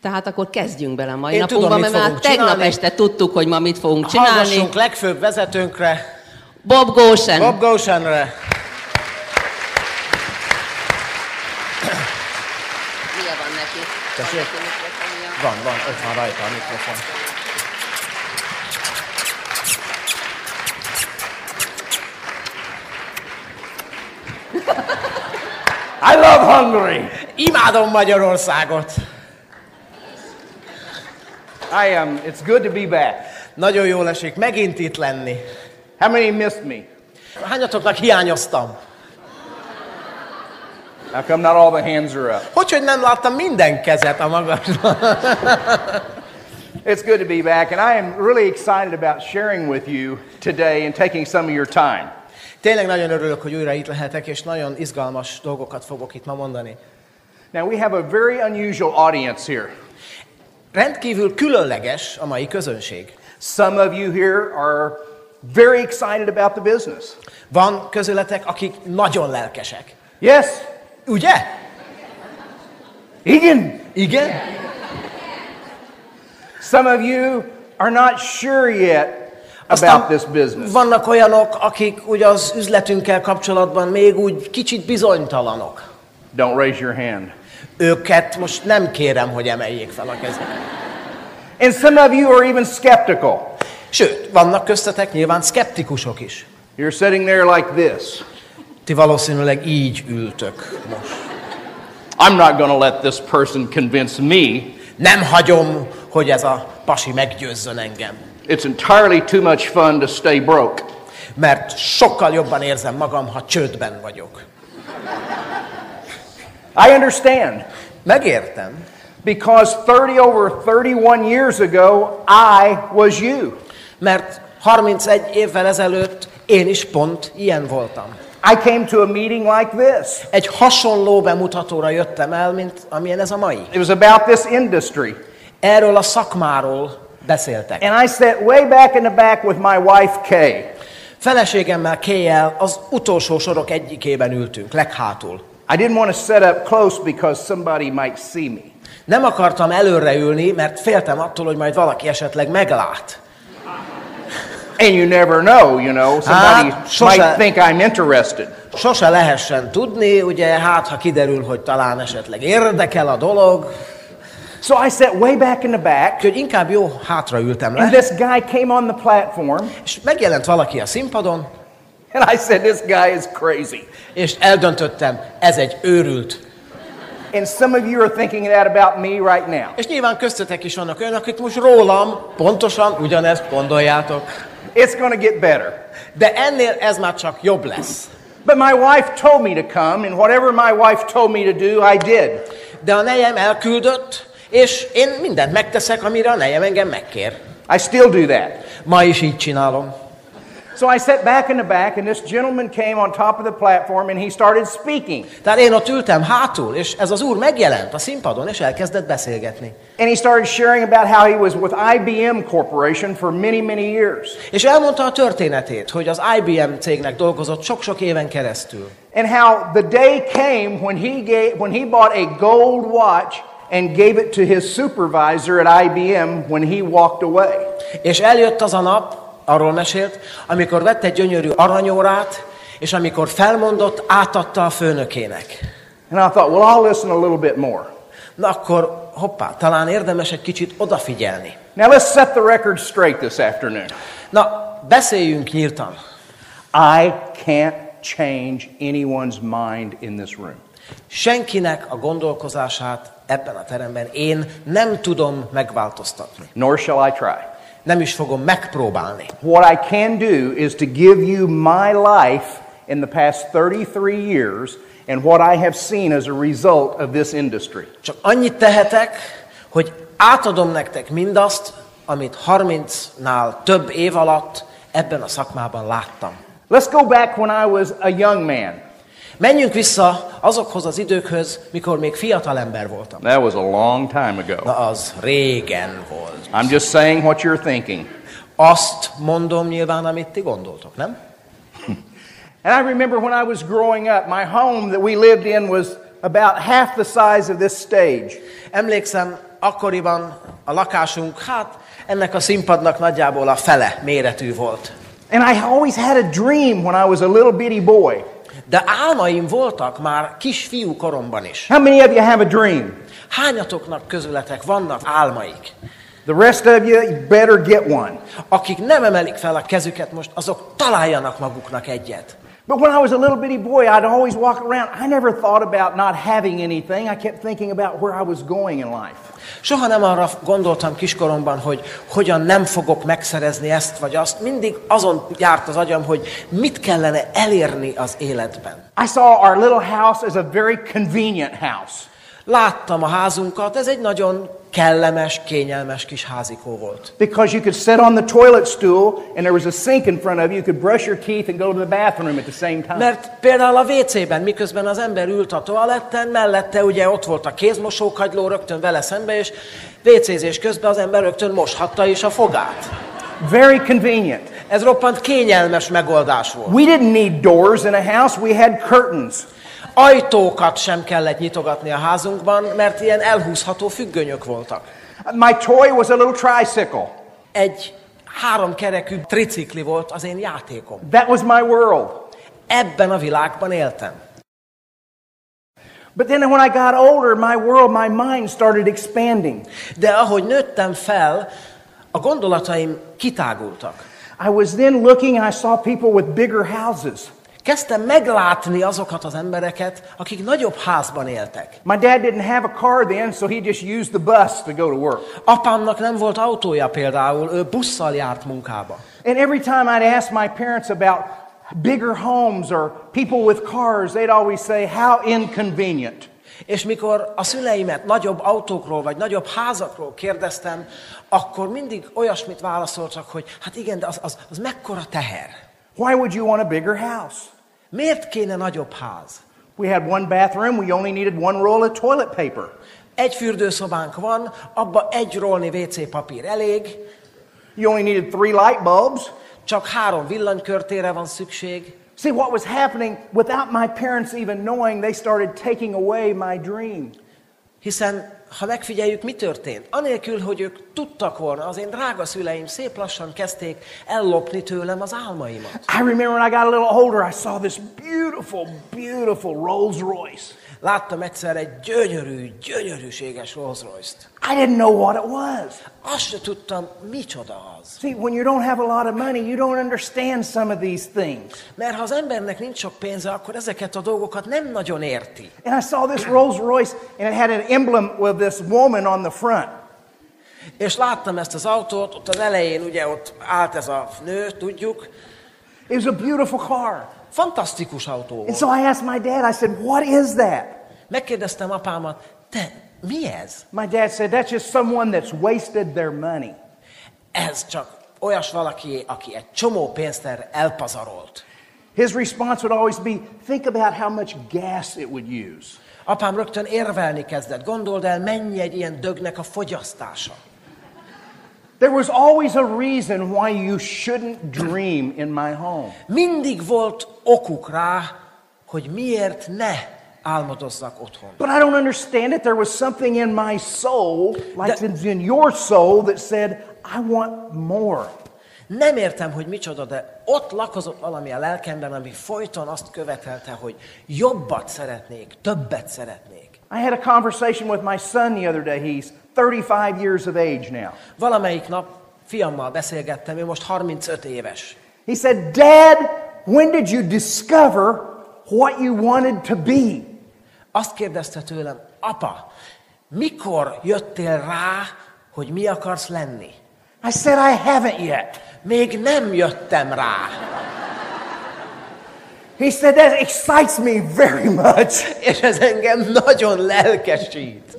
Tehát akkor kezdjünk bele a mai Én napunkba, tudom, mert mit már fogunk tegnap csinálni. este tudtuk, hogy ma mit fogunk csinálni. Hallgassunk legfőbb vezetőnkre, Bob Goshen. Bob Goshenre. Milyen van neki? Tessék? Van neki mikrofonja? Van, ott van rajta a mikrofon. I love Hungary. Imádom Magyarországot. It's good to be back. Nagyon jól esik megint itt lenni. How many missed me? Hányatoknak hiányoztam? How come not all the hands are up? Hogy nem láttam minden kezet a magasban? It's good to be back, and I am really excited about sharing with you today and taking some of your time. Tényleg nagyon örülök, hogy újra itt lehetek, és nagyon izgalmas dolgokat fogok itt ma mondani. Now, we have a very unusual audience here. Rendkívül különleges a mai közönség. Some of you here are very excited about the business. Van közületek, akik nagyon lelkesek. Yes? Ugye? Igen? Igen? Some of you are not sure yet about this business. Vannak olyanok, akik ugye az üzletünkkel kapcsolatban még úgy kicsit bizonytalanok. Don't raise your hand. Őket most nem kérem, hogy emeljék fel a kezüket. And some of you are even skeptical. Sőt, vannak köztetek nyilván szkeptikusok is. You're sitting there like this. Ti valószínűleg így ültök most. I'm not going to let this person convince me. Nem hagyom, hogy ez a pasi meggyőzzön engem. It's entirely too much fun to stay broke. Mert sokkal jobban érzem magam, ha csődben vagyok. I understand. Megértem. Because over 31 years ago, I was you. Mert 31 évvel ezelőtt én is pont ilyen voltam. I came to a meeting like this. Egy hasonló bemutatóra jöttem el, mint amilyen ez a mai. It was about this industry. Erről a szakmáról beszéltek. And I sat way back in the back with my wife, Kay. Feleségemmel, Kay-el az utolsó sorok egyikében ültünk, leghátul. I didn't want to sit up close because somebody might see me. Nem akartam előre ülni, mert féltem attól, hogy majd valaki esetleg meglát. And you never know, somebody might think I'm interested. Sose lehessen tudni, ugye, hát ha kiderül, hogy talán esetleg érdekel a dolog. So I sat way back in the back. Úgyhogy inkább jó, hátra ültem le. And this guy came on the platform. És megjelent valaki a színpadon. And I said, this guy is crazy. És eldöntöttem, ez egy őrült. And some of you are thinking that about me right now. És nyilván köztetek is vannak olyanok, akik most rólam pontosan ugyanezt gondoljátok. It's going to get better. De ennél ez már csak jobb lesz. But my wife told me to come, and whatever my wife told me to do, I did. De a nejem elküldött, és én mindent megteszek, amire a nejem engem megkér. I still do that. Ma is így csinálom. So I sat back in the back, and this gentleman came on top of the platform, and he started speaking. Tehát én ott ültem hátul, és ez az úr megjelent a színpadon, és elkezdett beszélgetni. And he started sharing about how he was with IBM Corporation for many, many years. És elmondta a történetét, hogy az IBM cégnek dolgozott sok-sok éven keresztül. And how the day came when he bought a gold watch and gave it to his supervisor at IBM when he walked away. És eljött az a nap, arról mesélt, amikor vett egy gyönyörű aranyórát, és amikor felmondott, átadta a főnökének. And I thought, well, I'll listen a little bit more. Na akkor, hoppá, talán érdemes egy kicsit odafigyelni. Now let's set the record straight this afternoon. Na, beszéljünk nyíltan. I can't change anyone's mind in this room. Senkinek a gondolkozását ebben a teremben én nem tudom megváltoztatni. Nor shall I try. Nem is fogom megpróbálni. What I can do is to give you my life in the past 33 years and what I have seen as a result of this industry. Csak annyit tehetek, hogy átadom nektek mindazt, amit 30-nál több év alatt ebben a szakmában láttam. Let's go back when I was a young man. Menjünk vissza azokhoz az időkhöz, mikor még fiatal ember voltam. That was a long time ago. Na az régen volt. I'm just saying what you're thinking. Azt mondom nyilván, amit ti gondoltok, nem? And I remember when I was growing up, my home that we lived in was about half the size of this stage. Emlékszem, akkoriban a lakásunk, ennek a színpadnak nagyjából a fele méretű volt. And I always had a dream when I was a little bitty boy. De álmaim voltak már kisfiú koromban is. How many of you have a dream? Hányatoknak közületek vannak álmaik? The rest of you better get one. Akik nem emelik fel a kezüket most, azok találjanak maguknak egyet. But when I was a little bitty boy, I'd always walk around. I never thought about not having anything. I kept thinking about where I was going in life. Soha nem arra gondoltam kiskoromban, hogy hogyan nem fogok megszerezni ezt vagy azt. Mindig azon járt az agyam, hogy mit kellene elérni az életben. I saw our little house as a very convenient house. Láttam a házunkat, ez egy nagyon kellemes, kényelmes kis házikó volt. Because you could sit on the toilet stool and there was a sink in front of you. You could brush your teeth and go to the bathroom at the same time. Mert például a WC-ben, miközben az ember ült a toaletten, mellette ugye ott volt a kézmosókagyló rögtön vele szembe, és WC-zés közben az ember rögtön moshatta is a fogát. Very convenient. Ez roppant kényelmes megoldás volt. We didn't need doors in a house. We had curtains. Ajtókat sem kellett nyitogatni a házunkban, mert ilyen elhúzható függönyök voltak. My toy was a little tricycle. Egy 3 kerekű tricikli volt az én játékom. That was my world. Ebben a világban éltem. But then when I got older, my world, my mind started expanding. De ahogy nőttem fel, a gondolataim kitágultak. I was then looking and I saw people with bigger houses. Kezdtem meglátni azokat az embereket, akik nagyobb házban éltek. My dad didn't have a car then, so he just used the bus to go to work. Apámnak nem volt autója például, ő busszal járt munkába. And every time I'd ask my parents about bigger homes or people with cars, they'd always say, how inconvenient. És mikor a szüleimet nagyobb autókról vagy nagyobb házakról kérdeztem, akkor mindig olyasmit válaszoltak, hogy hát igen, de az mekkora teher. Why would you want a bigger house? Miért kéne nagyobb ház? We had one bathroom, we only needed one roll of toilet paper. Egy fürdőszobánk van, abba egy rollnyi WC papír elég. You only needed 3 light bulbs. Csak 3 villanykörtére van szükség. See, what was happening, without my parents even knowing, they started taking away my dream. Hiszen, ha megfigyeljük, mi történt, anélkül, hogy ők tudtak volna, az én drága szüleim szép lassan kezdték ellopni tőlem az álmaimat. I remember when I got a little older, I saw this beautiful, beautiful Rolls Royce. Láttam egyszer egy gyönyörűséges Rolls Royce-t. I didn't know what it was. Azt se tudtam, micsoda az. See, when you don't have a lot of money, you don't understand some of these things. Mert ha az embernek nincs sok pénze, akkor ezeket a dolgokat nem nagyon érti. And I saw this Rolls Royce, and it had an emblem with this woman on the front. És láttam ezt az autót, ott az elején ugye ott állt ez a nő, tudjuk. It was a beautiful car. Fantasztikus autó volt. And so I asked my dad, I said, what is that? Megkérdeztem apámat, te, mi ez? My dad said, that's just someone that's wasted their money. Ez csak olyas valaki, aki egy csomó pénzt erre elpazarolt. His response would always be, think about how much gas it would use. Apám rögtön érvelni kezdett. Gondold el, mennyi egy ilyen dögnek a fogyasztása. There was always a reason why you shouldn't dream in my home. Mindig volt okuk rá, hogy miért ne álmodozzak otthon. But I don't understand it. There was something in my soul, like it's in your soul, that said, I want more. Nem értem, hogy micsoda, de ott lakozott valami a lelkemben, ami folyton azt követelte, hogy jobbat szeretnék, többet szeretnék. I had a conversation with my son the other day. He's 35 years of age now. Valamelyik nap fiammal beszélgettem, ő most 35 éves. He said, Dad, when did you discover what you wanted to be? Azt kérdezte tőlem, apa, mikor jöttél rá, hogy mi akarsz lenni? I said, I haven't yet. Még nem jöttem rá. He said, that excites me very much. És ez engem nagyon lelkesít.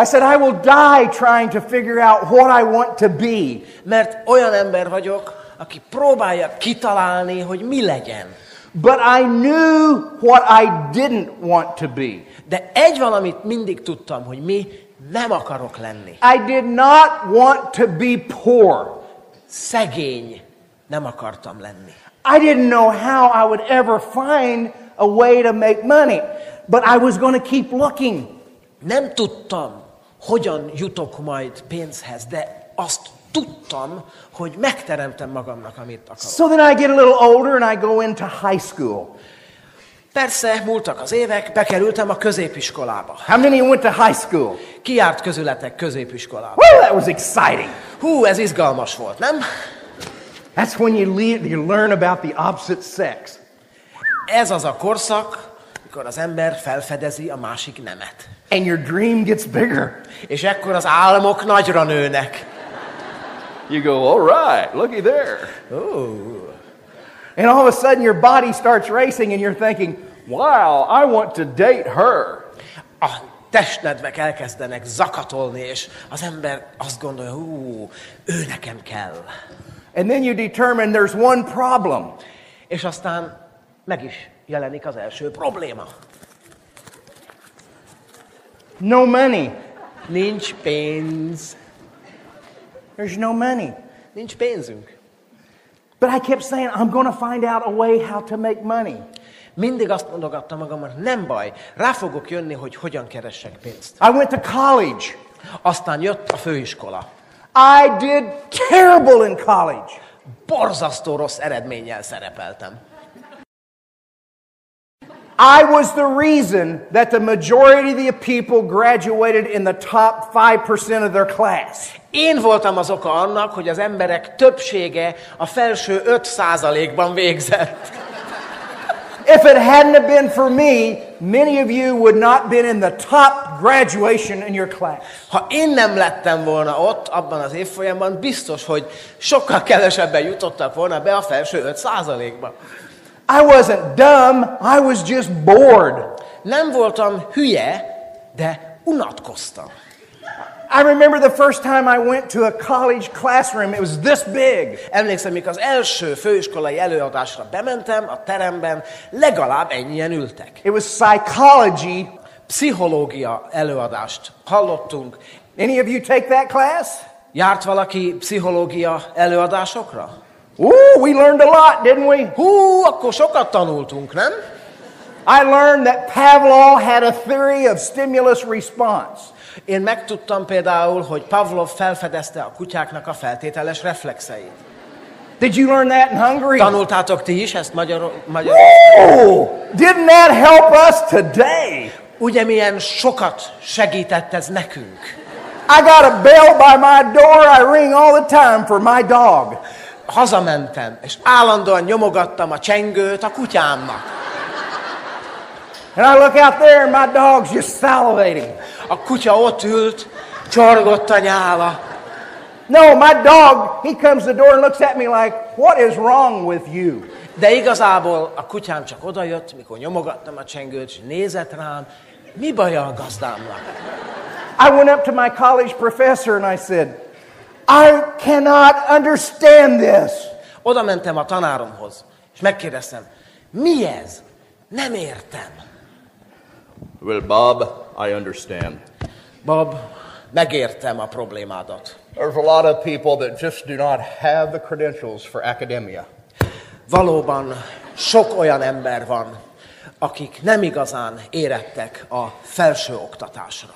I said, I will die trying to figure out what I want to be. Mert olyan ember vagyok, aki próbálja kitalálni, hogy mi legyen. But I knew what I didn't want to be. De egy valamit mindig tudtam, hogy mi nem akarok lenni. I did not want to be poor. Szegény nem akartam lenni. I didn't know how I would ever find a way to make money. but I was going to keep looking. Nem tudtam, hogyan jutok majd pénzhez, de azt tudtam, hogy megteremtem magamnak, amit akarok. So then I get a little older and I go into high school. Persze, múltak az évek, bekerültem a középiskolába. How many went to high school? Ki járt közületek középiskolába? Well, that was exciting. Hú, ez izgalmas volt, nem? That's when you learn about the opposite sex. Ez az a korszak, amikor az ember felfedezi a másik nemet. And your dream gets bigger. És ekkor az álmok nagyra nőnek. You go, all right, looky there. And all of a sudden your body starts racing and you're thinking, Wow, I want to date her. A testnedvek elkezdenek zakatolni, és az ember azt gondolja, ő nekem kell. and then you determine there's one problem. És aztán meg is jelenik az első probléma. No money. Nincs pénz. There's no money. Nincs pénzünk. But I kept saying, I'm going to find out a way how to make money. Mindig azt mondogattam magamnak, nem baj, rá fogok jönni, hogy hogyan keressek pénzt. I went to college. Aztán jött a főiskola. I did terrible in college. Borzasztó rossz eredménnyel szerepeltem. I was the reason that the majority of the people graduated in the top 5% of their class. Én voltam az oka annak, hogy az emberek többsége a felső 5%-ban végzett. If it hadn't been for me, many of you would not been in the top graduation in your class. Ha én nem lettem volna ott, abban az évfolyamban, biztos, hogy sokkal kevesebben jutottak volna be a felső 5%-ba. I wasn't dumb, I was just bored. Nem voltam hülye, de unatkoztam. I remember the first time I went to a college classroom, it was this big. Emlékszem, mikor az első főiskolai előadásra bementem, a teremben legalább ennyien ültek. It was psychology. Pszichológia előadást hallottunk. Any of you take that class? Járt valaki pszichológia előadásokra? Ooh, we learned a lot, didn't we? Hú, akkor sokat tanultunk, nem? I learned that Pavlov had a theory of stimulus response. Én megtudtam például, hogy Pavlov felfedezte a kutyáknak a feltételes reflexeit. Did you learn that in Hungary? Tanultátok ti is ezt magyar? Oh, didn't that help us today? Ugye milyen sokat segített ez nekünk? I got a bell by my door, I ring all the time for my dog. Hazamentem, és állandóan nyomogattam a csengőt a kutyámnak. And I look out there and my dog's just salivating. A kutya ott ült, csorgott a nyála. No, my dog, he comes to the door and looks at me like, what is wrong with you? De igazából a kutyám csak odajött, mikor nyomogattam a csengőt, és nézett rám, mi baj a gazdámnak? I went up to my college professor and I said, I cannot understand this. Oda mentem a tanáromhoz, és megkérdeztem, mi ez? Nem értem. Well, Bob, I understand. Bob, megértem a problémádat. There's a lot of people that just do not have the credentials for academia. Valóban sok olyan ember van, akik nem igazán érettek a felső oktatásra.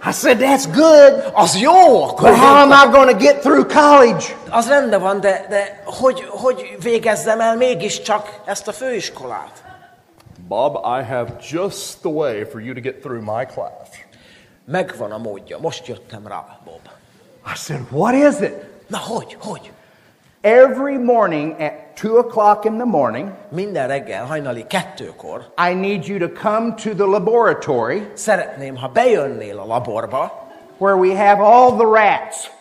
I said, that's good. Az jó, akkor But how am I going to get through college? az rendben van, de hogy végezzem el mégiscsak ezt a főiskolát? Bob, I have just the way for you to get through my class. Megvan a módja, most jöttem rá, Bob. I said, what is it? Na, hogy? Every morning at 2 o'clock in the morning, Minden reggel, hajnali 2-kor I need you to come to the laboratory szeretném, ha bejönnél a laborba, where we have all the rats.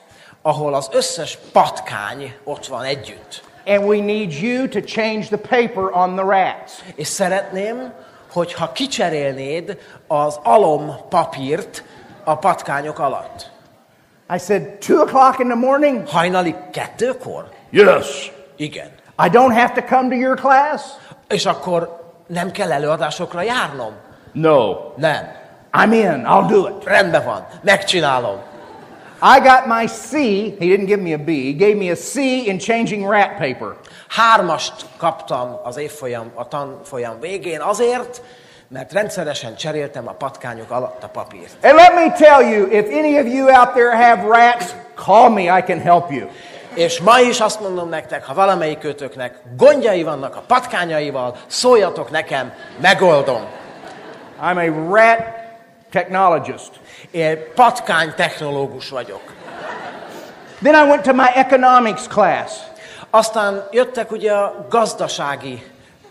ahol az összes patkány ott van együtt. And we need you to change the paper on the rats. És szeretném, hogyha kicserélnéd az alompapírt a patkányok alatt. I said, 2 o'clock in the morning? Hajnali 2-kor? Yes. Igen. I don't have to come to your class? És akkor nem kell előadásokra járnom? No. Nem. I'm in. I'll do it. Rendben van. Megcsinálom. I got my C. He didn't give me a B. He gave me a C in changing rat paper. 3-ast kaptam az évfolyam, a tanfolyam végén azért, Mert rendszeresen cseréltem a patkányok alatt a papírt. And let me tell you, if any of you out there have rats, call me, I can help you. És ma is azt mondom nektek, ha valamelyikőtöknek gondjai vannak a patkányaival, szóljatok nekem, megoldom. I'm a rat technologist. Én patkány technológus vagyok. Then I went to my economics class. Aztán jöttek ugye a gazdasági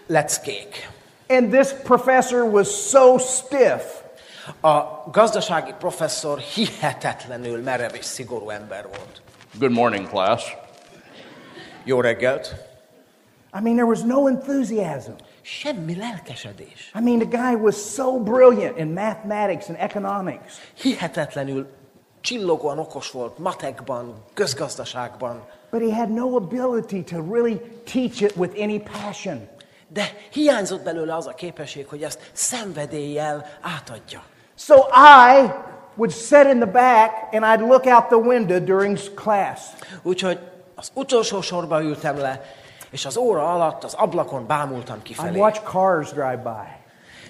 leckék. And this professor was so stiff. A gazdasági professzor hihetetlenül merev és szigorú ember volt. Good morning, class. Jó reggelt! I mean, there was no enthusiasm. Semmi lelkesedés. I mean, the guy was so brilliant in mathematics and economics. Hihetetlenül csillogóan okos volt matekban, közgazdaságban. But he had no ability to really teach it with any passion. De hiányzott belőle az a képesség, hogy ezt szenvedéllyel átadja. So I would sit in the back and I'd look out the window during class. Úgyhogy az utolsó sorba ültem le, és az óra alatt az ablakon bámultam I'd kifelé. watch cars drive by.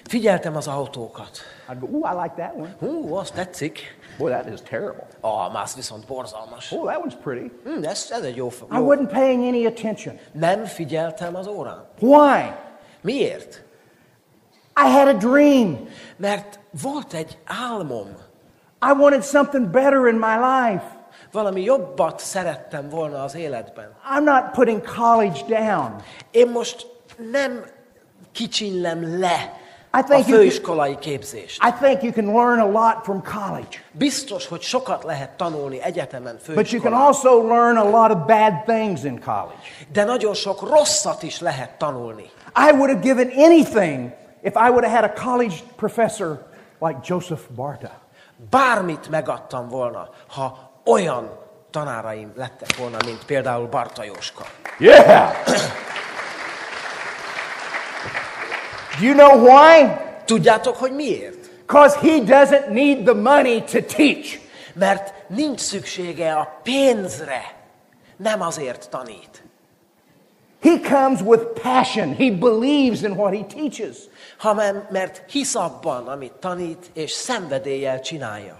Figyeltem az autókat. I'd go, ooh, I like that one. Azt tetszik. Boy, that is terrible. Más viszont borzalmas. Oh, that one's pretty. Ez egy jó. I wasn't paying any attention. Nem figyeltem az órán. Why? Miért? I had a dream. Mert volt egy álmom. I wanted something better in my life. Valami jobbat szerettem volna az életben. I'm not putting college down. Én most nem kicsinlem le I a think főiskolai képzést. I think you can learn a lot from college. Biztos, hogy sokat lehet tanulni egyetemen, But you can főiskolán. also learn a lot of bad things in college. De nagyon sok rosszat is lehet tanulni. I would have given anything if I would have had a college professor like Joseph Barta. Bármit megadtam volna, ha olyan tanáraim lettek volna, mint például Barta Jóska. Yeah! Do you know why? Tudjátok, hogy miért? Because he doesn't need the money to teach. Mert nincs szüksége a pénzre, nem azért tanít. He comes with passion. He believes in what he teaches. Mert hisz abban, amit tanít, és szenvedéllyel csinálja.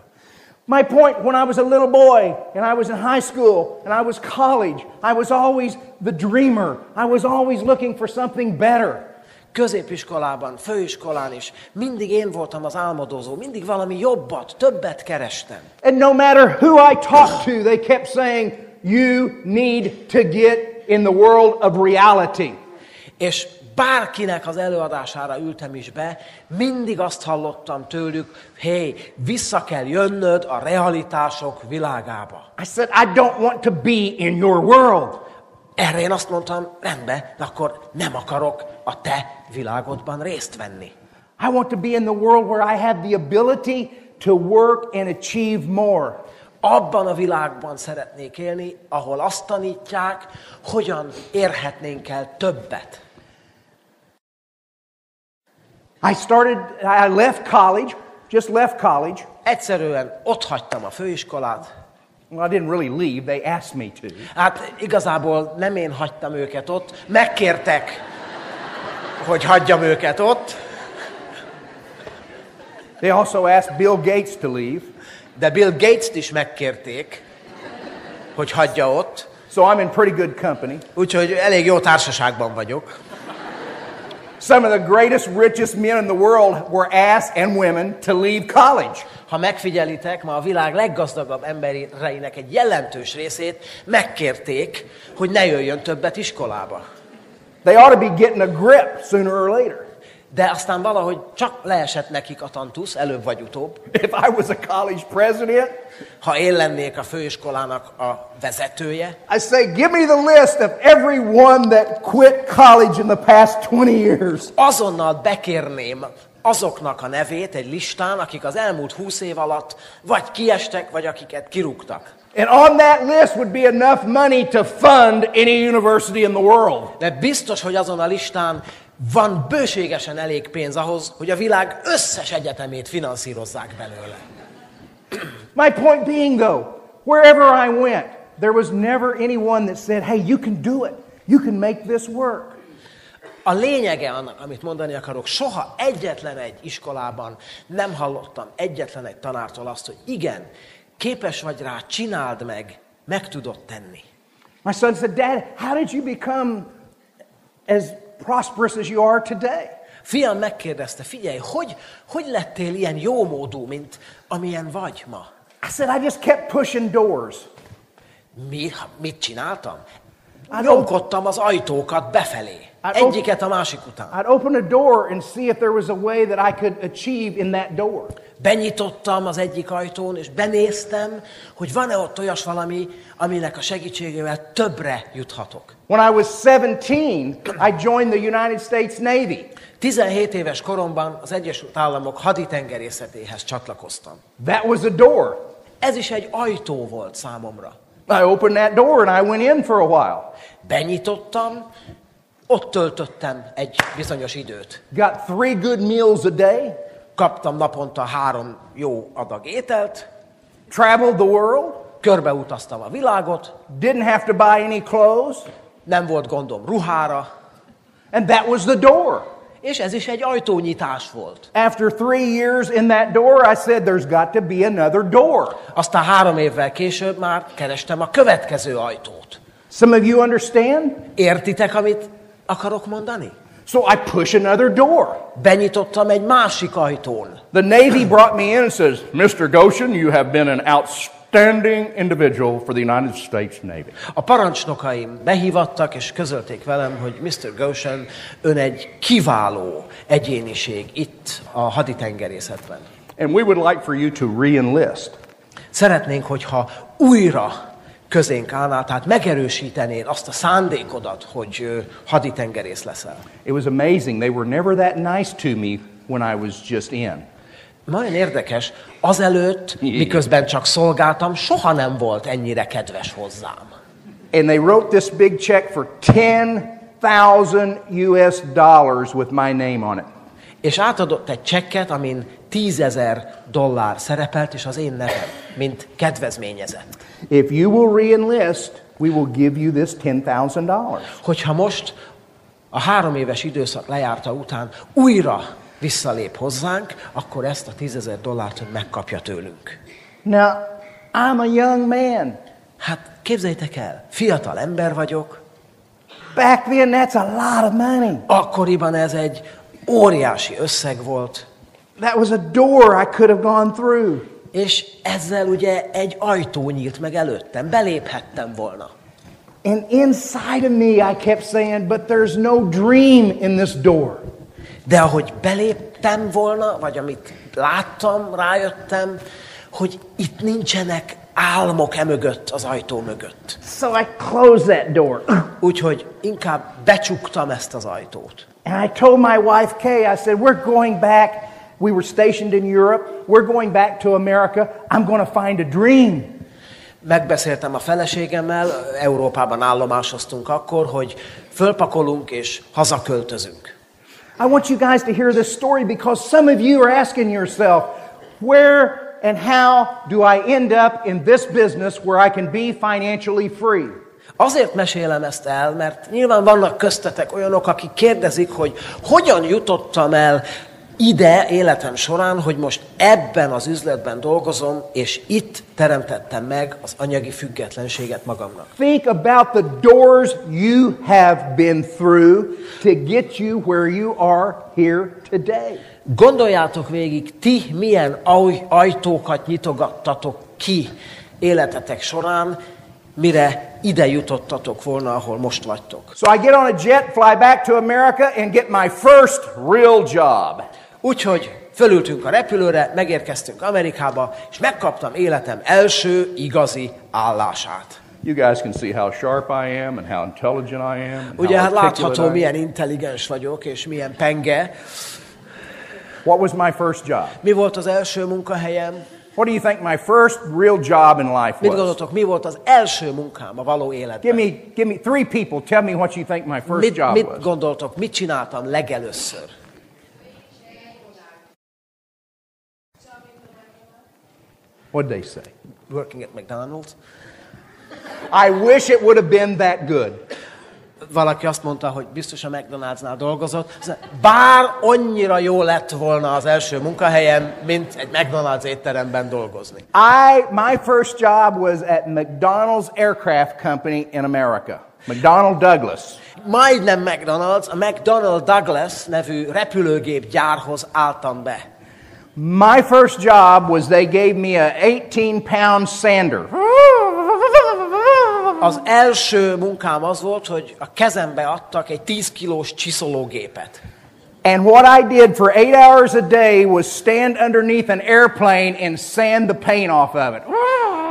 My point, when I was a little boy and I was in high school and I was college, I was always the dreamer. I was always looking for something better. Középiskolában, főiskolán is mindig én voltam az álmodozó, mindig valami jobbat, többet kerestem. And no matter who I talked to, they kept saying, you need to get in the world of reality. És bárkinek az előadására ültem is be, mindig azt hallottam tőlük, hey, vissza kell jönnöd a realitások világába. I said, I don't want to be in your world. Erre én azt mondtam, rendben, de akkor nem akarok a te világodban részt venni. I want to be in the world where I have the ability to work and achieve more. Abban a világban szeretnék élni, ahol azt tanítják, hogyan érhetnénk el többet. I left college, just left college. Egyszerűen ott hagytam a főiskolát. Well, I didn't really leave, they asked me to. Hát igazából nem én hagytam őket ott, megkértek, hogy hagyjam őket ott. They also asked Bill Gates to leave. De Bill Gates-t is megkérték, hogy hagyja ott. So I'm in pretty good company. Úgyhogy elég jó társaságban vagyok. Some of the greatest, richest men in the world were asked, and women, to leave college. Ha megfigyelitek, ma a világ leggazdagabb embereinek egy jelentős részét megkérték, hogy ne jöjjön többet iskolába. They ought to be getting a grip sooner or later. De aztán valahogy csak leesett nekik a tantusz, előbb vagy utóbb. If I was a college president, Ha én lennék a főiskolának a vezetője, I say, give me the list of everyone that quit college in the past 20 years. azonnal bekérném azoknak a nevét egy listán, akik az elmúlt 20 év alatt vagy kiestek, vagy akiket kirúgtak. And on that list would be enough money to fund any university in the world. De biztos, hogy azon a listán van bőségesen elég pénz ahhoz, hogy a világ összes egyetemét finanszírozzák belőle. My point being, though, wherever I went, there was never anyone that said, hey, you can do it. You can make this work. A lényege annak, amit mondani akarok, soha egyetlen egy iskolában nem hallottam egyetlen egy tanártól azt, hogy igen, képes vagy rá, csináld meg tudod tenni. My son said, Dad, how did you become as prosperous as you are today? Fiam megkérdezte, figyelj, hogy lettél ilyen jómódú, mint amilyen vagy ma? I said, I just kept pushing doors. Mit csináltam? Nyomkodtam az ajtókat befelé. Egyiket a másik után. I'd open a door and see if there was a way that I could achieve in that door. Benyitottam az egyik ajtón, és benéztem, hogy van-e ott olyas valami, aminek a segítségével többre juthatok. When I was 17, I joined the United States Navy. 17 éves koromban az Egyesült Államok haditengerészetéhez csatlakoztam. That was a door. Ez is egy ajtó volt számomra. I opened that door and I went in for a while. Benyitottam, ott töltöttem egy bizonyos időt. Got 3 good meals a day. Kaptam naponta 3 jó adag ételt. Traveled the world. Körbeutaztam a világot. Didn't have to buy any clothes. Nem volt gondom ruhára. And that was the door. És ez is egy ajtónyitás volt. After 3 years in that door, I said, there's got to be another door. Aztán 3 évvel később már kerestem a következő ajtót. Some of you understand? Értitek, amit akarok mondani? So I push another door. Benyitottam egy másik ajtón. The Navy brought me in and says, Mr. Goshen, you have been an outstanding individual for the United States Navy. A parancsnokaim behívattak, és közölték velem, hogy Mr. Goshen, ön egy kiváló egyéniség itt a haditengerészetben. And we would like for you to re-enlist. Szeretnénk, hogyha újra közénk állnál, tehát megerősítenéd azt a szándékodat, hogy haditengerész leszel. It was amazing. They were never that nice to me when I was just in. Nagyon érdekes, azelőtt, miközben csak szolgáltam, soha nem volt ennyire kedves hozzám. And they wrote this big check for $10,000 US with my name on it. És átadott egy csekket, amin $10,000 szerepelt, és az én nevem, mint kedvezményezett. If you will re-enlist, we will give you this $10,000. Hogyha most a 3 éves időszak lejárta után újra visszalép hozzánk, akkor ezt a $10,000 megkapja tőlünk. Now, I'm a young man. Hát képzeljétek el, fiatal ember vagyok. Back then, that's a lot of money. Akkoriban ez egy óriási összeg volt. That was a door I could have gone through. És ezzel ugye egy ajtó nyílt meg előttem, beléphettem volna. And inside of me, I kept saying, but there's no dream in this door. De ahogy beléptem volna, vagy amit láttam, rájöttem, hogy itt nincsenek álmok emögött, az ajtó mögött. So I closed that door. Úgyhogy inkább becsuktam ezt az ajtót. And I told my wife, Kay, I said, we're going back. We were stationed in Europe. We're going back to America. I'm going to find a dream. Megbeszéltem a feleségemmel, Európában állomásoztunk akkor, hogy fölpakolunk és hazaköltözünk. I want you guys to hear this story because some of you are asking yourself, where and how do I end up in this business where I can be financially free? Azért mesélem ezt el, mert nyilván vannak köztetek olyanok, akik kérdezik, hogy hogyan jutottam el ide életem során, hogy most ebben az üzletben dolgozom, és itt teremtettem meg az anyagi függetlenséget magamnak. Think about the doors you have been through to get you where you are here today. Gondoljátok végig, ti milyen ajtókat nyitogattatok ki életetek során, mire ide jutottatok volna, ahol most vagytok. So I get on a jet, fly back to America and get my first real job. Úgyhogy fölültünk a repülőre, megérkeztünk Amerikába, és megkaptam életem első igazi állását. You guys can see how sharp I am and how intelligent I am. Ugye hát látható, milyen intelligens vagyok, és milyen penge. What was my first job? Mi volt az első munkahelyem? What do you think my first real job in life Mit was? gondoltok, mi volt az első munkám a való életben? Give me 3 people. Tell me what you think my first job was. Mit gondoltok, mit csináltam legelőször? What'd they say? Working at McDonald's. I wish it would have been that good. Valaki azt mondta, hogy biztos a McDonald'snál dolgozott. Bár annyira jó lett volna az első munkahelyem, mint egy McDonald's étteremben dolgozni. My first job was at McDonald's Aircraft Company in America. McDonnell Douglas. Majdnem McDonald's, a McDonnell Douglas nevű repülőgép gyárhoz álltam be. My first job was they gave me a 18-pound sander. Az első munkám az volt, hogy a kezembe adtak egy 10 kilós csiszológépet. And what I did for 8 hours a day was stand underneath an airplane and sand the paint off of it.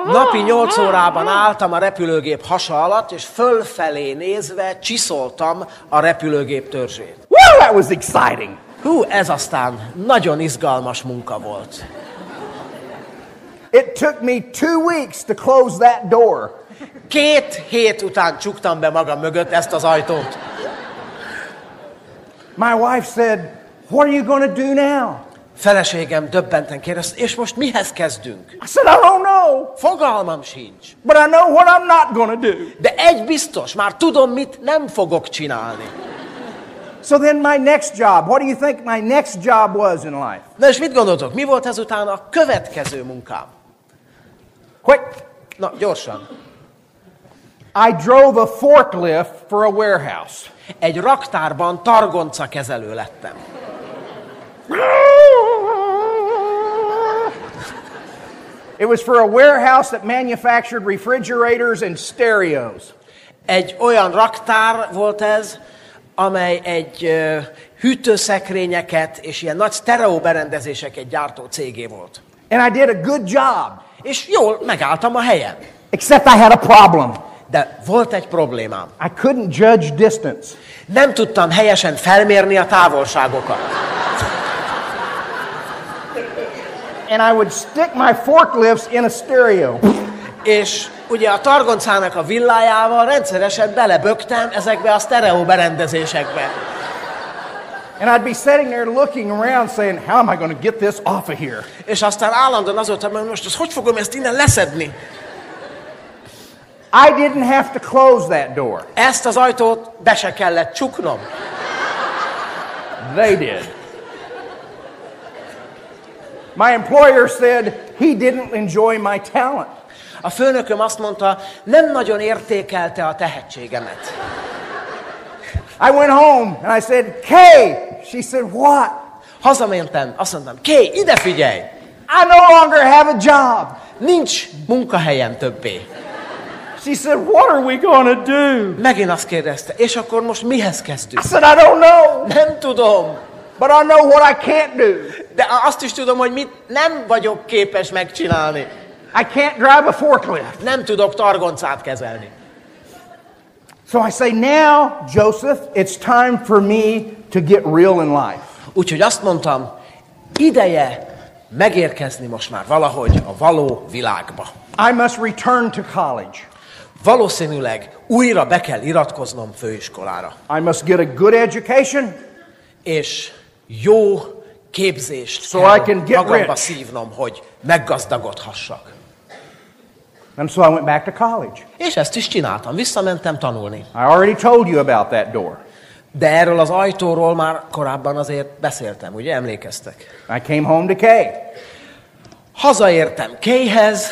Napi 8 órában álltam a repülőgép hasa alatt, és fölfelé nézve csiszoltam a repülőgép törzsét. Woo, that was exciting. Hú, ez aztán nagyon izgalmas munka volt. It took me 2 weeks to close that door. 2 hét után csuktam be magam mögött ezt az ajtót. My wife said, "What are you going to do now?" Feleségem döbbenten kérdezte, és most mihez kezdünk? I said, "I don't know, Fogalmam sincs. but I know what I'm not going to do." De egy biztos, már tudom, mit nem fogok csinálni. So then my next job, what do you think my next job was in life? Na és mit gondoltok? Mi volt ezután a következő munkám? Quick. Na, gyorsan. I drove a forklift for a warehouse. Egy raktárban targonca kezelő lettem. It was for a warehouse that manufactured refrigerators and stereos. Egy olyan raktár volt ez, amely egy hűtőszekrényeket és ilyen nagy sztereó berendezéseket gyártó cégé volt. And I did a good job. És jól megálltam a helyen. Except I had a problem. De volt egy problémám. I couldn't judge distance. Nem tudtam helyesen felmérni a távolságokat. And I would stick my forklifts in a stereo. És ugye a targoncának a villájával rendszeresen belebögtem ezekbe a sztereó berendezésekbe. And I'd be sitting there looking around saying, how am I going to get this off of here? És aztán állandóan az volt, hogy most hogy fogom ezt innen leszedni? I didn't have to close that door. Ezt az ajtót be se kellett csuknom. They did. My employer said he didn't enjoy my talent. A főnököm azt mondta, nem nagyon értékelte a tehetségemet. I went home and I said, Kay. She said, what? Hazamentem, azt mondtam, Kay, ide figyelj! I no longer have a job. Nincs munkahelyem többé. She said, what are we going to do? Megint azt kérdezte, és akkor most mihez kezdünk? I said, I don't know. Nem tudom. But I know what I can't do. De azt is tudom, hogy mit nem vagyok képes megcsinálni. I can't drive a forklift. Nem tudok targoncát kezelni. So I say, now, Joseph, it's time for me to get real in life. Úgyhogy azt mondtam, ideje megérkezni most már valahogy a való világba. I must return to college. Valószínűleg újra be kell iratkoznom főiskolára. I must get a good education. És jó képzést So kell I can get magamba rich. szívnom, hogy meggazdagodhassak. And so I went back to college. És ezt is csináltam, visszamentem tanulni. I already told you about that door. De erről az ajtóról már korábban azért beszéltem, ugye emlékeztek? I came home to Kay. Hazaértem Kayhez.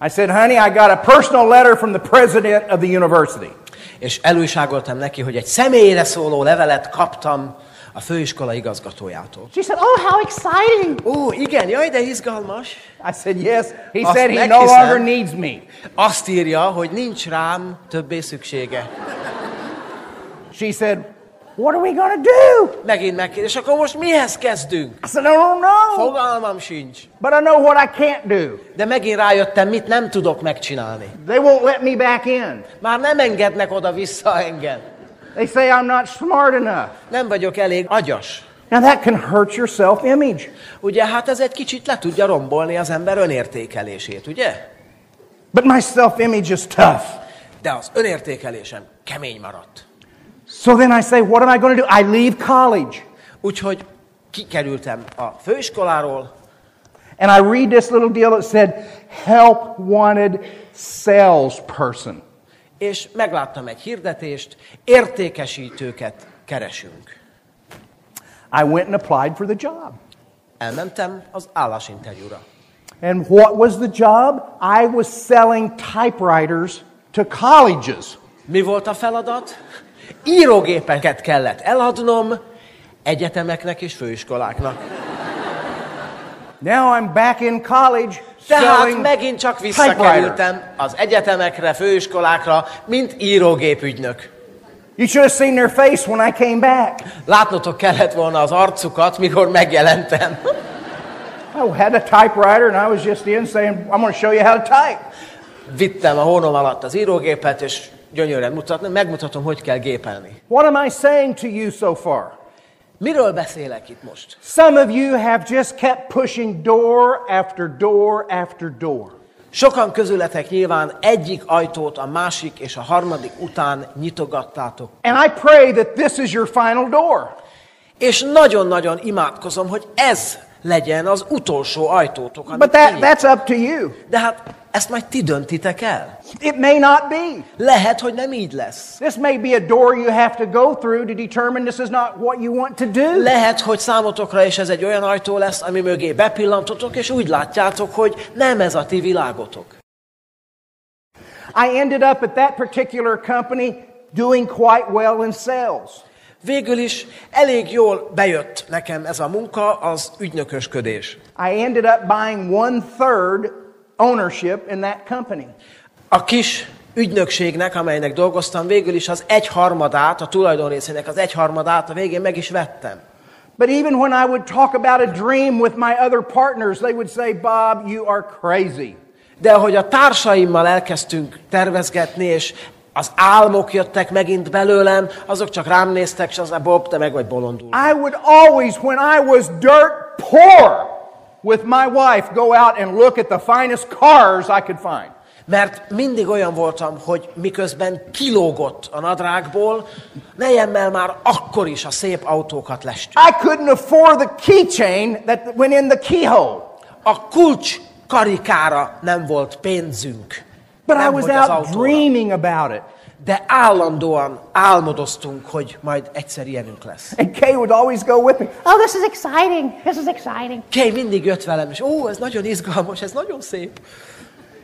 I said, honey, I got a personal letter from the president of the university. És elújságoltam neki, hogy egy személyre szóló levelet kaptam a főiskola igazgatójától. She said, oh, how exciting. Ó, igen, jaj, de izgalmas. I said, yes. He Azt said he no meghiszem. longer needs me. Azt írja, hogy nincs rám többé szüksége. She said, what are we going to do? Megint megkérdez, és akkor most mihez kezdünk? I said, I don't know. Fogalmam sincs. But I know what I can't do. De megint rájöttem, mit nem tudok megcsinálni. They won't let me back in. Már nem engednek oda-vissza engem. They say I'm not smart enough. Nem vagyok elég agyas. Now that can hurt your self-image. Ugye, hát ez egy kicsit le tudja rombolni az ember önértékelését, ugye? But my self-image is tough. De az önértékelésem kemény maradt. So then I say, what am I going to do? I leave college. Úgyhogy kikerültem a főiskoláról, And I read this little deal that said, help wanted salesperson. és megláttam egy hirdetést, értékesítőket keresünk. I went and applied for the job. Elmentem az állásinterjúra. And what was the job? I was selling typewriters to colleges. Mi volt a feladat? Írógépeket kellett eladnom egyetemeknek és főiskoláknak. Now I'm back in college Tehát selling megint csak typewriters. visszakerültem az egyetemekre, főiskolákra, mint írógépügynök. You should have seen their face when I came back. Látnotok kellett volna az arcukat, mikor megjelentem. I had a typewriter and I was just in saying, I'm going to show you how to type. Vittem a hónom alatt az írógépet, és gyönyörűen megmutatom, hogy kell gépelni. What am I saying to you so far? Miről beszélek itt most? Some of you have just kept pushing door after door after door. Sokan közületek nyilván egyik ajtót a másik és a harmadik után nyitogattátok. And I pray that this is your final door. És nagyon-nagyon imádkozom, hogy ez legyen az utolsó ajtótok, amit But that's up to you. De hát ezt majd ti döntitek el. It may not be. Lehet, hogy nem így lesz. This may be a door you have to go through to determine this is not what you want to do. Lehet, hogy számotokra is ez egy olyan ajtó lesz, ami mögé bepillantotok, és úgy látjátok, hogy nem ez a ti világotok. I ended up at that particular company doing quite well in sales. Végül is elég jól bejött nekem ez a munka, az ügynökösködés. I ended up buying 1/3 ownership in that company. A kis ügynökségnek, amelynek dolgoztam, végül is az 1/3, a tulajdonrészének az 1/3 a végén meg is vettem. But even when I would talk about a dream with my other partners, they would say, Bob, you are crazy. De ahogy a társaimmal elkezdtünk tervezgetni, és az álmok jöttek megint belőlem, azok csak rám néztek, és az Bob, te meg vagy bolondul. I would always, when I was dirt poor with my wife, go out and look at the finest cars I could find. Mert mindig olyan voltam, hogy miközben kilógott a nadrágból, nejemmel már akkor is a szép autókat lestünk. I couldn't afford the keychain that went in the keyhole. A kulcs karikára nem volt pénzünk. But Nem, I was hogy az out autóra. dreaming about it. De állandóan álmodoztunk, hogy majd egyszer ilyenünk lesz. And Kay would always go with me. Oh, this is exciting. This is exciting. Kay mindig jött velem, és ez nagyon izgalmas, ez nagyon szép.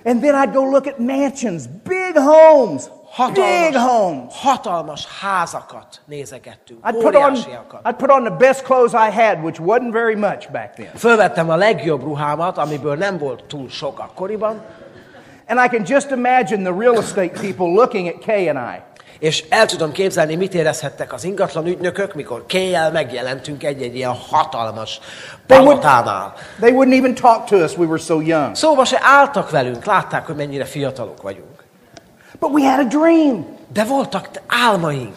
And then I'd go look at mansions, big homes, big homes. Hatalmas házakat nézegettünk, I'd óriásiakat. put on the best clothes I had, which wasn't very much back then. Fölvettem a legjobb ruhámat, amiből nem volt túl sok akkoriban, And I can just imagine the real estate people looking at Kay and I. és el tudom képzelni, mit érezhettek az ingatlan ügynökök, mikor Kay-jel megjelentünk egy ilyen hatalmas palotánál. They wouldn't even talk to us, we were so young. Szóval se álltak velünk, látták, hogy mennyire fiatalok vagyunk. But we had a dream. De voltak álmaink.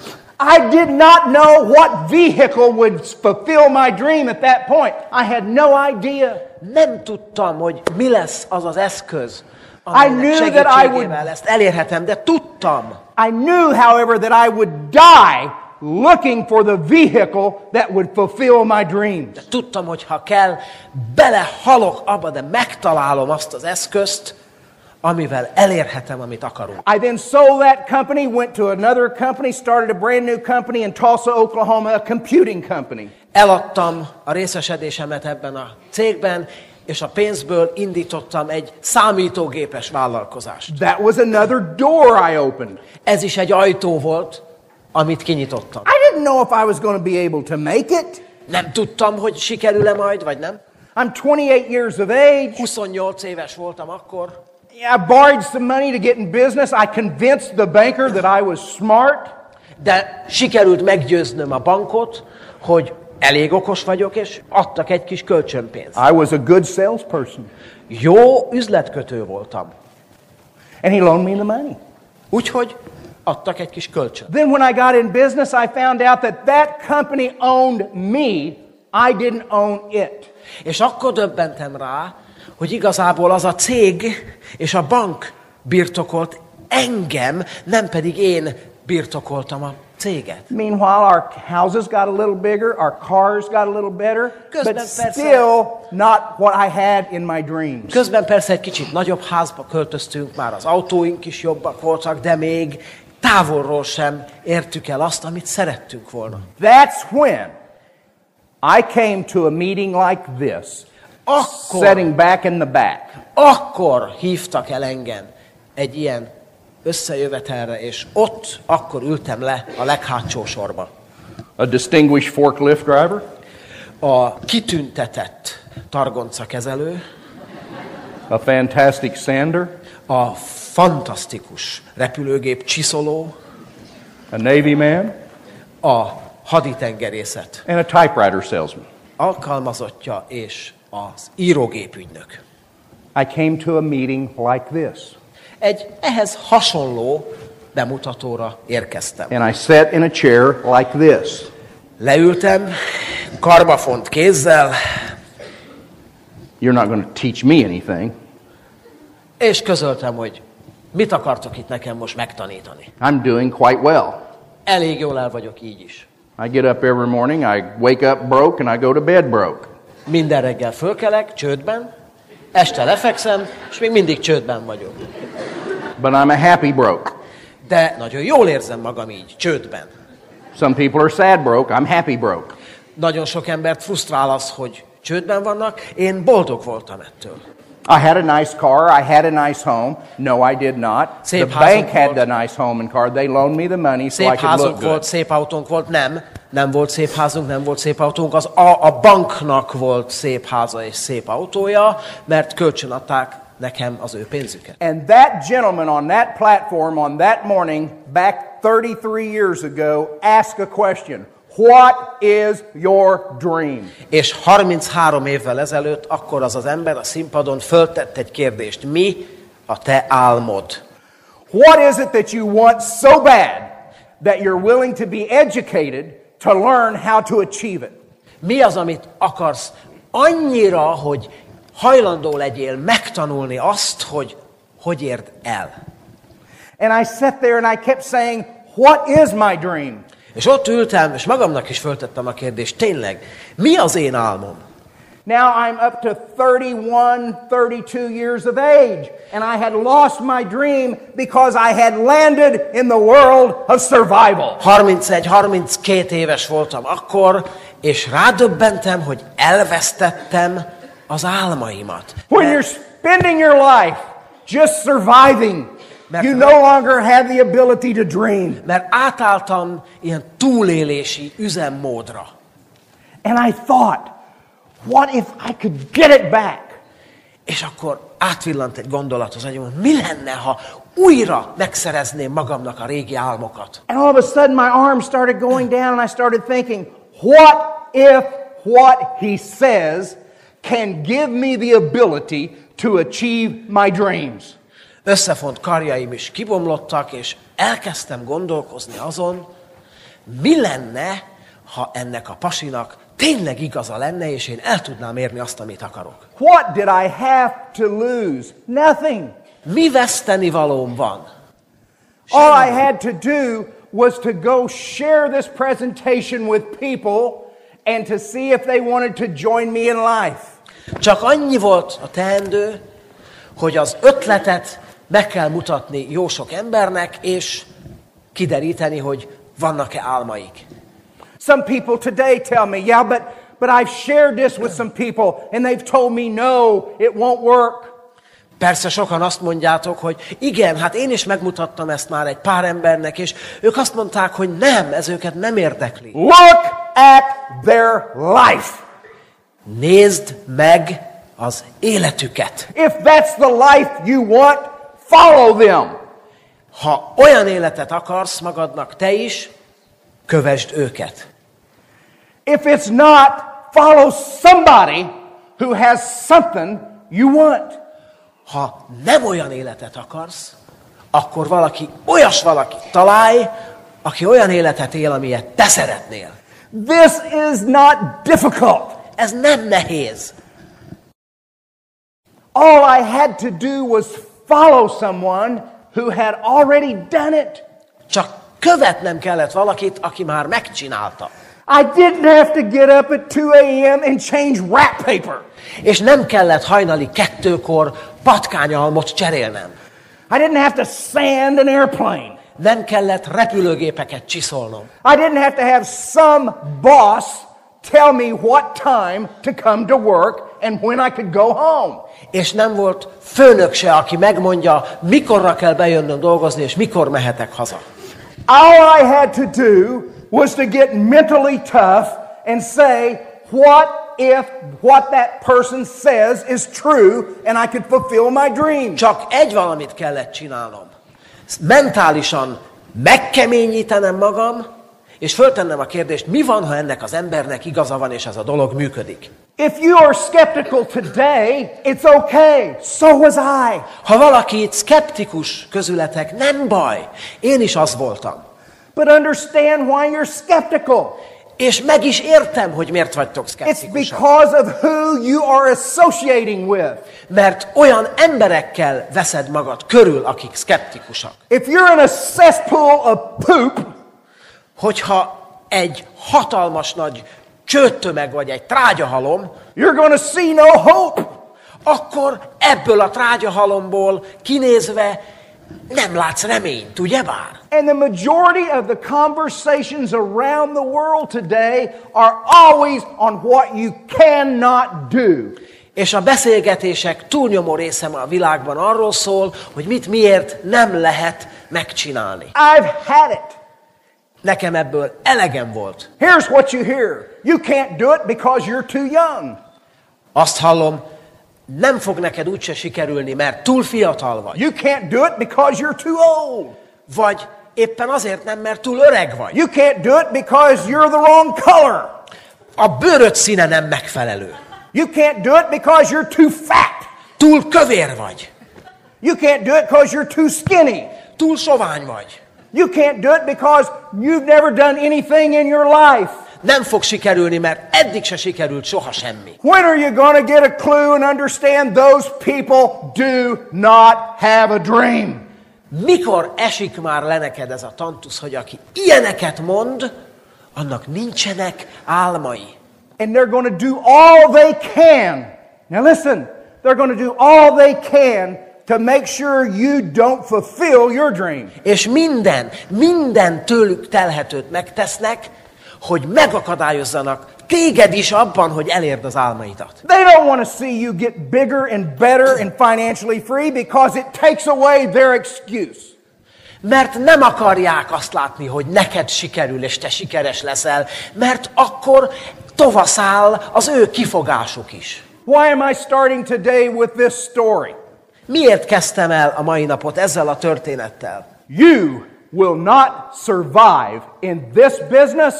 I did not know what vehicle would fulfill my dream at that point. I had no idea. Nem tudtam, hogy mi lesz az az eszköz, I amelynek knew that I segítségével ezt elérhetem, de tudtam. I knew, however, that I would die looking for the vehicle that would fulfill my dreams. De tudtam, hogy ha kell, belehalok abba, de megtalálom azt az eszközt, amivel elérhetem, amit akarunk. I then sold that company, went to another company, started a brand new company in Tulsa, Oklahoma, a computing company. Eladtam a részesedésemet ebben a cégben, és a pénzből indítottam egy számítógépes vállalkozást. That was another door I opened. Ez is egy ajtó volt, amit kinyitottam. I didn't know if I was going to be able to make it. Nem tudtam, hogy sikerül-e majd, vagy nem. I'm 28 years of age. 28 éves voltam akkor. I borrowed some money to get in business. I convinced the banker that I was smart. De sikerült meggyőznöm a bankot, hogy elég okos vagyok, és adtak egy kis kölcsönpénzt. I was a good salesperson. Jó üzletkötő voltam. And he loaned me the money. Úgyhogy adtak egy kis kölcsön. Then when I got in business, I found out that that company owned me. I didn't own it. És akkor döbbentem rá, hogy igazából az a cég és a bank birtokolt engem, nem pedig én birtokoltam a céget. Meanwhile, our houses got a little bigger, our cars got a little better, Közben but persze- still not what I had in my dreams. Közben persze egy kicsit nagyobb házba költöztünk, már az autóink is jobbak voltak, de még távolról sem értük el azt, amit szerettünk volna. That's when I came to a meeting like this, sitting back in the back. Akkor hívtak el engem egy ilyen összejövetelre, és ott akkor ültem le a leghátsó sorba. A distinguished forklift driver, A kitüntetett targoncakezelő, a fantastic sander, a fantasztikus repülőgép csiszoló, a Navy man, a haditengerészet and a typewriter salesman. alkalmazottja és az írógépügynök. I came to a meeting like this, Egy ehhez hasonló bemutatóra érkeztem. and I sat in a chair like this. Leültem, karbafont kézzel, You're not going to teach me anything. és közöltem, hogy mit akartok itt nekem most megtanítani. I'm doing quite well. Elég jól el vagyok így is. I get up every morning, I wake up broke, and I go to bed broke. Minden reggel fölkelek, csődben, este lefekszem, és még mindig csődben vagyok. But I'm a happy broke. De nagyon jól érzem magam így, csődben. Some people are sad broke, I'm happy broke. Nagyon sok embert frusztrál az, hogy csődben vannak, én boldog voltam ettől. I had a nice car, I had a nice home. No, I did not. Szép The bank házunk had volt. the nice home and car. They loaned me the money so I Szép could look házunk good. volt, szép autónk volt, nem volt szép házunk, nem volt szép autónk. A banknak volt szép háza és szép autója, mert kölcsönadták nekem az ő pénzüket. And that gentleman on that platform on that morning, back 33 years ago, asked a question. What is your dream? És 33 évvel ezelőtt akkor az ember a színpadon föltett egy kérdést. Mi a te álmod? What is it that you want so bad that you're willing to be educated to learn how to achieve it? Mi az, amit akarsz annyira, hogy hajlandó legyél megtanulni azt, hogy érd el? And I sat there and I kept saying, what is my dream? És ott ültem, és magamnak is föltettem a kérdést, tényleg, mi az én álmom? Now I'm up to 31, 32 years of age, and I had lost my dream because I had landed in the world of survival. 31-32 éves voltam akkor, és rádöbbentem, hogy elvesztettem az álmaimat. When you're spending your life just surviving, you no longer have the ability to dream. Mert átálltam ilyen túlélési üzemmódra. And I thought, what if I could get it back? És akkor átvillant egy gondolat az agyamon, mi lenne, ha újra megszerezném magamnak a régi álmokat? And all of a sudden my arms started going down and I started thinking, what if what he says can give me the ability to achieve my dreams? Összefont karjaim is kibomlottak, és elkezdtem gondolkozni azon, mi lenne, ha ennek a pasinak tényleg igaza lenne, és én el tudnám érni azt, amit akarok. What did I have to lose? Nothing. Mi veszteni valóm van? All I had to do was to go share this presentation with people and to see if they wanted to join me in life. Csak annyi volt a teendő, hogy az ötletet meg kell mutatni jó sok embernek, és kideríteni, hogy vannak-e álmaik. Some people today tell me, yeah, but I've shared this with some people and they've told me no, it won't work. Persze sokan azt mondjátok, hogy igen, hát én is megmutattam ezt már egy pár embernek, és ők azt mondták, hogy nem, ez őket nem érdekli. Look at their life. Nézd meg az életüket. If that's the life you want, follow them. Ha olyan életet akarsz magadnak te is, kövesd őket. If it's not, follow somebody who has something you want. Ha nem olyan életet akarsz, akkor valakit találj, aki olyan életet él, amilyet te szeretnél. This is not difficult. Ez nem nehéz. All I had to do was follow someone who had already done it. Csak Követnem kellett valakit, aki már megcsinálta. I didn't have to get up at 2 a.m. and change wrap paper. És nem kellett hajnali 2-kor patkányalmot cserélnem. I didn't have to sand an airplane. Nem kellett repülőgépeket csiszolnom. I didn't have to have some boss tell me what time to come to work and when I could go home. És nem volt főnök se, aki megmondja, mikorra kell bejönnöm dolgozni, és mikor mehetek haza. All I had to do was to get mentally tough and say, what if what that person says is true and I could fulfill my dream? Csak egy valamit kellett csinálnom. Mentálisan megkeményítenem magam, és föltennem a kérdést, mi van, ha ennek az embernek igaza van, és ez a dolog működik. If you are skeptical today, it's okay. So was I. Ha valaki itt szkeptikus közületek, nem baj. Én is az voltam. But understand why you're skeptical. És meg is értem, hogy miért vagytok It's szkeptikusak. because of who you are associating with. Mert olyan emberekkel veszed magad körül, akik szkeptikusak. If you're in a cesspool of poop, Hogyha egy hatalmas nagy csőttömeg vagy egy trágyahalom, you're going to see no hope. akkor ebből a trágyahalomból kinézve nem látsz reményt, ugyebár? And the majority of the conversations around the world today are always on what you cannot do. És a beszélgetések túlnyomó része a világban arról szól, hogy mit miért nem lehet megcsinálni. I've had it. Nekem ebből elegem volt. Here's what you hear. You can't do it because you're too young. Azt hallom, nem fog neked úgyse sikerülni, mert túl fiatal vagy. You can't do it because you're too old. Vagy éppen azért nem, mert túl öreg vagy. You can't do it because you're the wrong color. A bőröd színe nem megfelelő. You can't do it because you're too fat. Túl kövér vagy. You can't do it because you're too skinny. Túl sovány vagy. You can't do it because you've never done anything in your life. Nem fog sikerülni, mert eddig se sikerült soha semmi. When are you going to get a clue and understand those people do not have a dream? Mikor esik már le neked ez a tantusz, hogy aki ilyeneket mond, annak nincsenek álmai. And they're going to do all they can. Now listen, they're going to do all they can to make sure you don't fulfill your dream. És minden tőlük telhetőt megtesznek, hogy megakadályozzanak téged is abban, hogy elérd az álmaidat. They don't want to see you get bigger and better and financially free because it takes away their excuse. Mert nem akarják azt látni, hogy neked sikerül, és te sikeres leszel, mert akkor tovaszáll az ő kifogásuk is. Why am I starting today with this story? Miért kezdtem el a mai napot ezzel a történettel? You will not survive in this business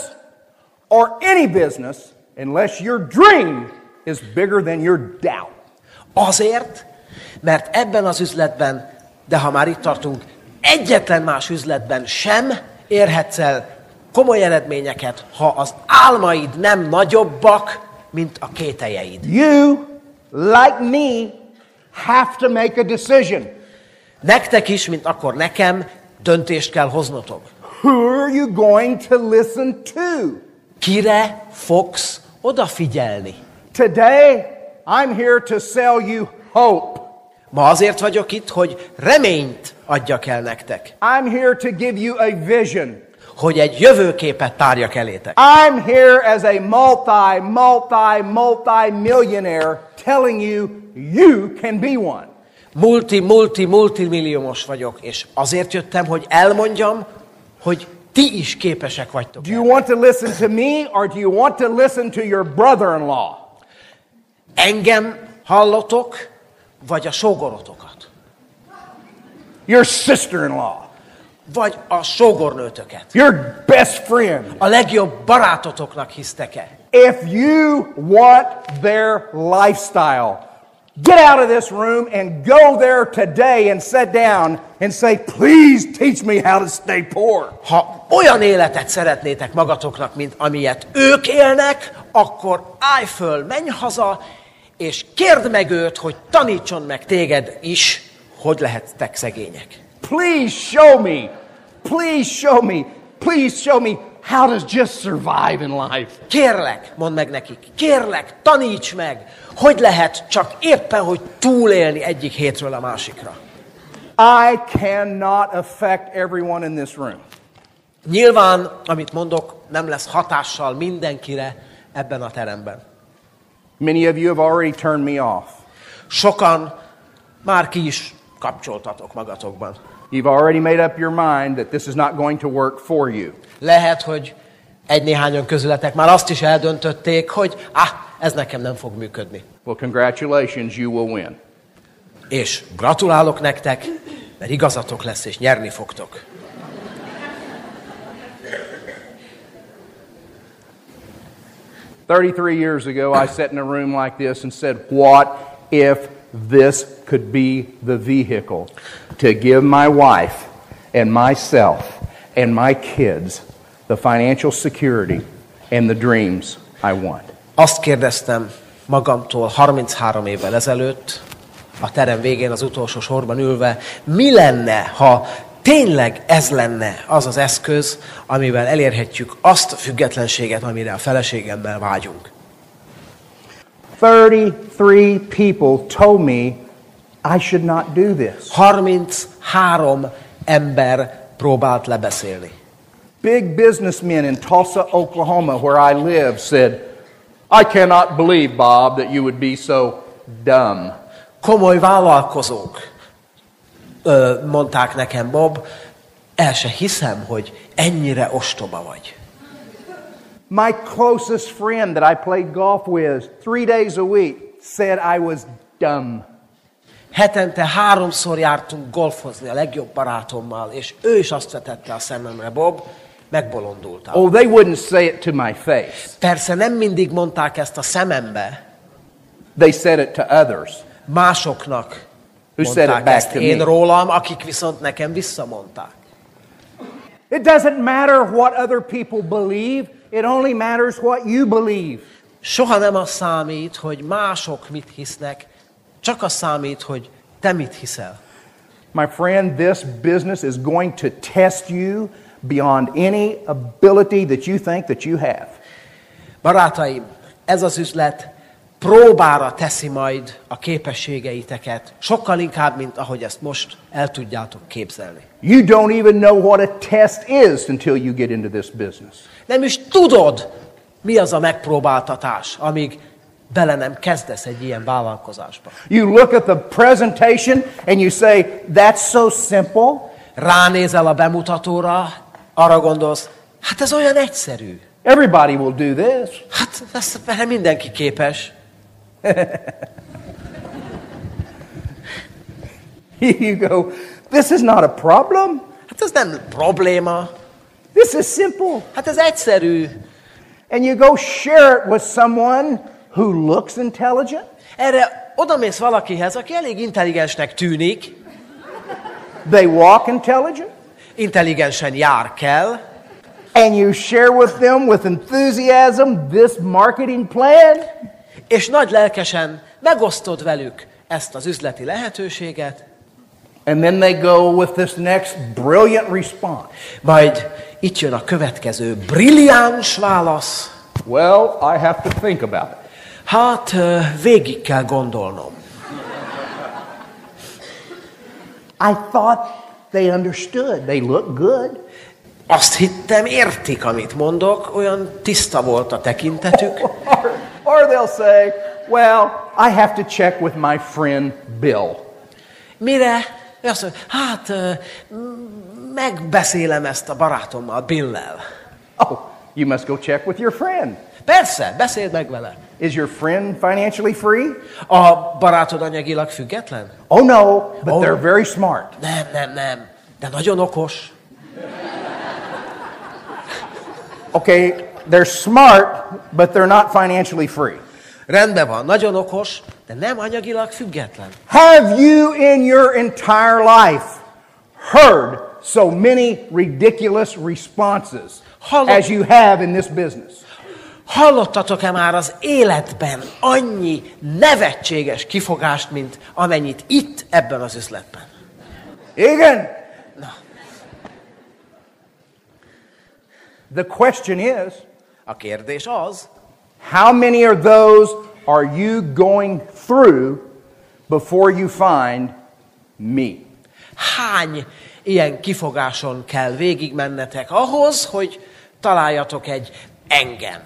or any business unless your dream is bigger than your doubt. Azért, mert ebben az üzletben, de ha már itt tartunk, egyetlen más üzletben sem érhetsz el komoly eredményeket, ha az álmaid nem nagyobbak, mint a kételjeid. You, like me, have to make a decision. Nektek is, mint akkor nekem, döntést kell hoznotok. Who are you going to listen to? Kire fogsz odafigyelni? Today, I'm here to sell you hope. Ma azért vagyok itt, hogy reményt adjak el nektek. I'm here to give you a vision. Hogy egy jövőképet tárjak elétek. I'm here as a multi-millionaire telling you you can be one. Multimilliómos vagyok, és azért jöttem, hogy elmondjam, hogy ti is képesek vagytok. Do you want to listen to me or do you want to listen to your brother-in-law? Engem hallotok, vagy a sógorotokat? Your sister-in-law? Vagy a sógornőtöket? Your best friend? A legjobb barátotoknak hisztek-e? If you want their lifestyle, get out of this room and go there today and sit down and say, please teach me how to stay poor. Ha olyan életet szeretnétek magatoknak, mint amilyet ők élnek, akkor állj föl, menj haza, és kérd meg őt, hogy tanítson meg téged is, hogy lehettek szegények. Please show me please show me how to just survive in life. Kérlek, mondd meg nekik, kérlek, taníts meg, hogy lehet csak éppen, hogy túlélni egyik hétről a másikra. I cannot affect everyone in this room. Nyilván, amit mondok, nem lesz hatással mindenkire ebben a teremben. Many of you have already turned me off. Sokan már ki is kapcsoltatok magatokban. You've already made up your mind that this is not going to work for you. Lehet, hogy egy-néhányan közületek már azt is eldöntötték, hogy ez nekem nem fog működni. Well, congratulations, you will win. És gratulálok nektek, mert igazatok lesz, és nyerni fogtok. Years ago, I sat in a room like this and said, what if this could be the vehicle to give my wife and myself and my kids the financial security and the dreams I want? Azt kérdeztem magamtól 33 évvel ezelőtt, a terem végén az utolsó sorban ülve, mi lenne, ha tényleg ez lenne az az eszköz, amivel elérhetjük azt a függetlenséget, amire a feleségemmel vágyunk. 33 people told me I should not do this. 33 ember próbált lebeszélni. Big businessmen in Tulsa, Oklahoma, where I live, said, I cannot believe, Bob, that you would be so dumb. Komoly vállalkozók mondták nekem, Bob, el se hiszem, hogy ennyire ostoba vagy. My closest friend that I played golf with 3 days a week said I was dumb. Hetente 3-szor jártunk golfozni a legjobb barátommal, és ő is azt vetette a szememre, Bob, megbolondultál. Oh, they wouldn't say it to my face. Persze nem mindig mondták ezt a szemembe. They said it to others. Másoknak Who said it mondták back ezt to én me? rólam, akik viszont nekem visszamondták. It doesn't matter what other people believe. It only matters what you believe. Soha nem az számít, hogy mások mit hisznek, csak az számít, hogy te mit hiszel. My friend, this business is going to test you beyond any ability that you think that you have. Barátaim, ez az üzlet próbára teszi majd a képességeiteket, sokkal inkább, mint ahogy ezt most el tudjátok képzelni. You don't even know what a test is until you get into this business. Nem is tudod, mi az a megpróbáltatás, amíg bele nem kezdesz egy ilyen vállalkozásba. You look at the presentation and you say, that's so simple. Ránézel a bemutatóra, arra gondolsz, hát ez olyan egyszerű. Everybody will do this. Hát ezt erre mindenki képes. You go, this is not a problem. Hát ez nem probléma. This is simple. Hát ez egyszerű. And you go share it with someone who looks intelligent. Erre odamész valakihez, aki elég intelligensnek tűnik, They walk intelligent. intelligensen jár kell, And you share with them with enthusiasm this marketing plan. és nagy lelkesen megosztod velük ezt az üzleti lehetőséget, And then they go with this next brilliant response. majd itt jön a következő brilliáns válasz. Well, I have to think about it. Hát végig kell gondolnom. I thought they understood. They look good. Azt hittem, értik, amit mondok, olyan tiszta volt a tekintetük. Or they'll say, well, I have to check with my friend Bill. Mire? Azt mondja, hát megbeszélem ezt a barátommal, Bill-lel. Oh, you must go check with your friend. Persze, beszéld meg vele. Is your friend financially free? A barátod anyagilag független? Oh no, but Oh. they're very smart. Nem, de nagyon okos. Okay, they're smart, but they're not financially free. Rendben van, nagyon okos, de nem anyagilag független. Have you in your entire life heard so many ridiculous responses as you have in this business? Hallottatok-e már az életben annyi nevetséges kifogást, mint amennyit itt ebben az üzletben? Igen? The question is, A kérdés az, how many of those are you going through before you find me? hány ilyen kifogáson kell végigmennetek ahhoz, hogy találjatok egy engem?